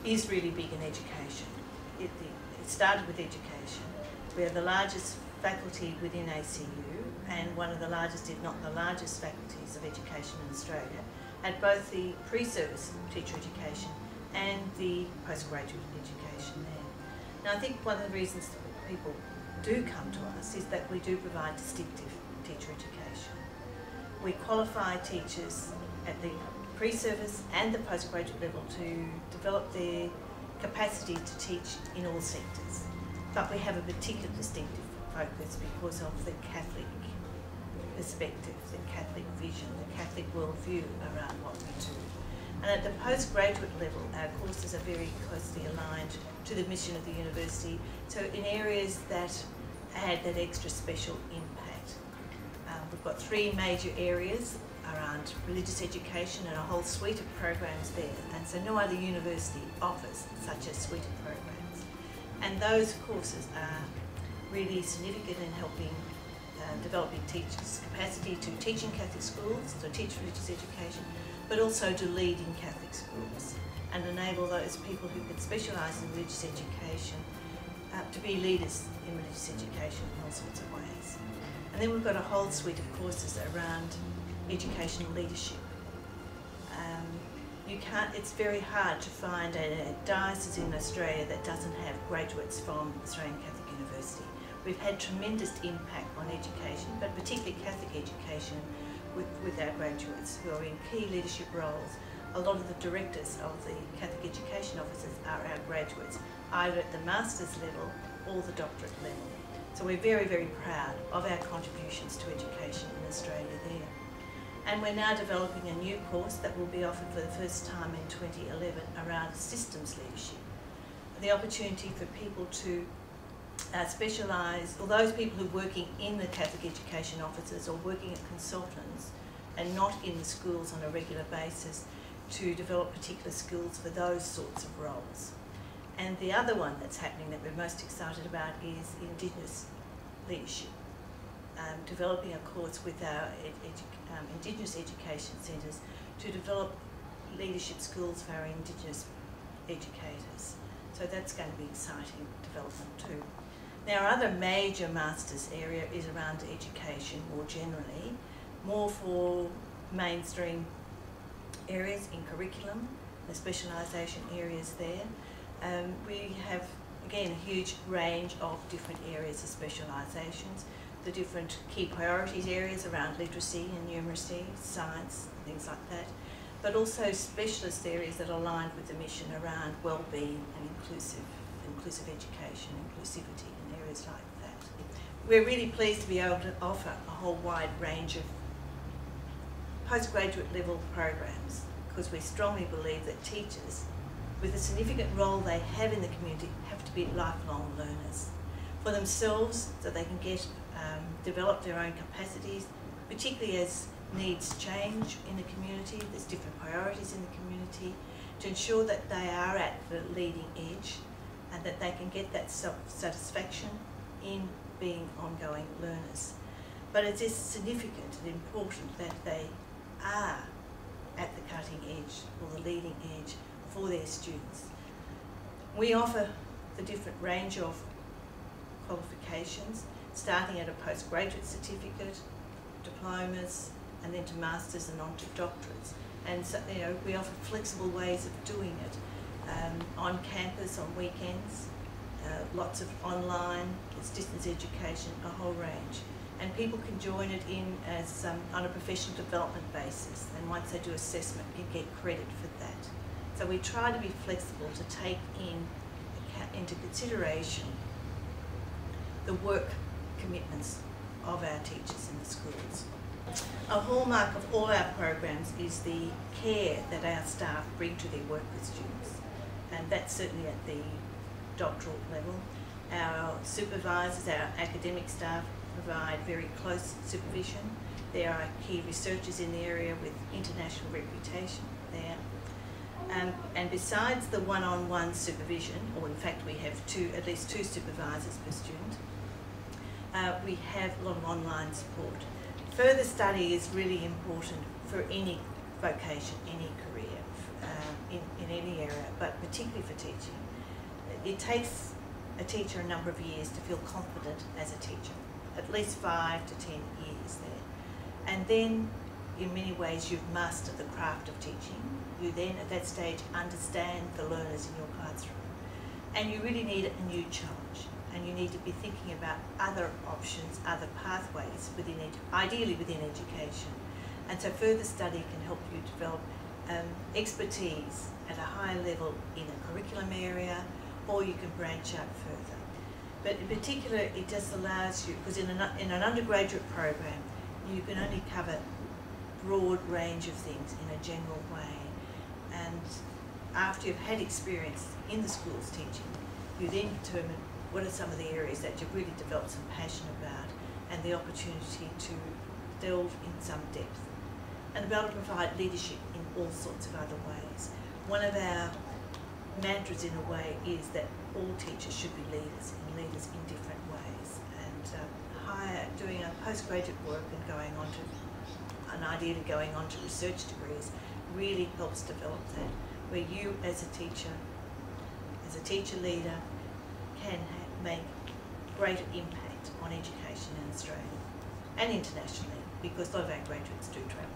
is really big in education. It started with education. We are the largest faculty within ACU and one of the largest, if not the largest, faculties of education in Australia at both the pre-service teacher education and the postgraduate education there. Now I think one of the reasons that people do come to us is that we do provide distinctive teacher education. We qualify teachers at the pre-service and the postgraduate level to develop their capacity to teach in all sectors. But we have a particular distinctive focus because of the Catholic perspective, the Catholic vision, the Catholic worldview around what we do. And at the postgraduate level, our courses are very closely aligned to the mission of the university, so in areas that add that extra special impact. We've got three major areas around religious education and a whole suite of programs there, and so no other university offers such a suite of programs. And those courses are really significant in helping developing teachers' capacity to teach in Catholic schools, to teach religious education, but also to lead in Catholic schools and enable those people who can specialise in religious education to be leaders in religious education in all sorts of ways. And then we've got a whole suite of courses around educational leadership. It's very hard to find a diocese in Australia that doesn't have graduates from Australian Catholic University. We've had tremendous impact on education, but particularly Catholic education with our graduates who are in key leadership roles. A lot of the directors of the Catholic education offices are our graduates, either at the master's level or the doctorate level. So we're very, very proud of our contributions to education in Australia there. And we're now developing a new course that will be offered for the first time in 2011 around systems leadership. The opportunity for people to specialise, or those people who are working in the Catholic education offices or working at consultants and not in the schools on a regular basis, to develop particular skills for those sorts of roles. And the other one that's happening that we're most excited about is Indigenous leadership. Developing a course with our Indigenous education centres to develop leadership skills for our Indigenous educators. So that's going to be exciting development too. Now our other major master's area is around education more generally, more for mainstream areas in curriculum, the specialisation areas there. We have, again, a huge range of different areas of specialisations, the different key priorities areas around literacy and numeracy, science, things like that, but also specialist areas that are aligned with the mission around well-being and inclusive education, inclusivity, and areas like that. We're really pleased to be able to offer a whole wide range of postgraduate level programs because we strongly believe that teachers, with the significant role they have in the community, have to be lifelong learners for themselves, so they can develop their own capacities, particularly as needs change in the community, there's different priorities in the community, to ensure that they are at the leading edge and that they can get that self-satisfaction in being ongoing learners. But it is significant and important that they are at the cutting edge or the leading edge for their students. We offer the different range of qualifications, starting at a postgraduate certificate, diplomas, and then to masters and on to doctorates. And so, we offer flexible ways of doing it on campus, on weekends, lots of online, it's distance education, a whole range. And people can join it in as on a professional development basis, and once they do assessment, you get credit for that. So we try to be flexible to take into consideration the work commitments of our teachers in the schools. A hallmark of all our programs is the care that our staff bring to their work with students, and that's certainly at the doctoral level. Our supervisors, our academic staff provide very close supervision. There are key researchers in the area with international reputation there. And besides the one-on-one supervision, or in fact we have at least two supervisors per student, we have a lot of online support. Further study is really important for any vocation, any career in in any area, but particularly for teaching. It takes a teacher a number of years to feel confident as a teacher, at least 5 to 10 years there. And then, in many ways, you've mastered the craft of teaching. You then, at that stage, understand the learners in your classroom. And you really need a new challenge. And you need to be thinking about other options, other pathways, ideally within education. And so further study can help you develop expertise at a higher level in a curriculum area, or you can branch out further. But in particular, it just allows you, because in an undergraduate program, you can only cover a broad range of things in a general way. And after you've had experience in the schools teaching, you then determine what are some of the areas that you've really developed some passion about and the opportunity to delve in some depth. And to be able to provide leadership in all sorts of other ways. One of our mantras in a way is that all teachers should be leaders, and leaders in different ways. And doing a postgraduate work and ideally going on to research degrees really helps develop that, where you as a teacher leader can make greater impact on education in Australia and internationally, because a lot of our graduates do travel.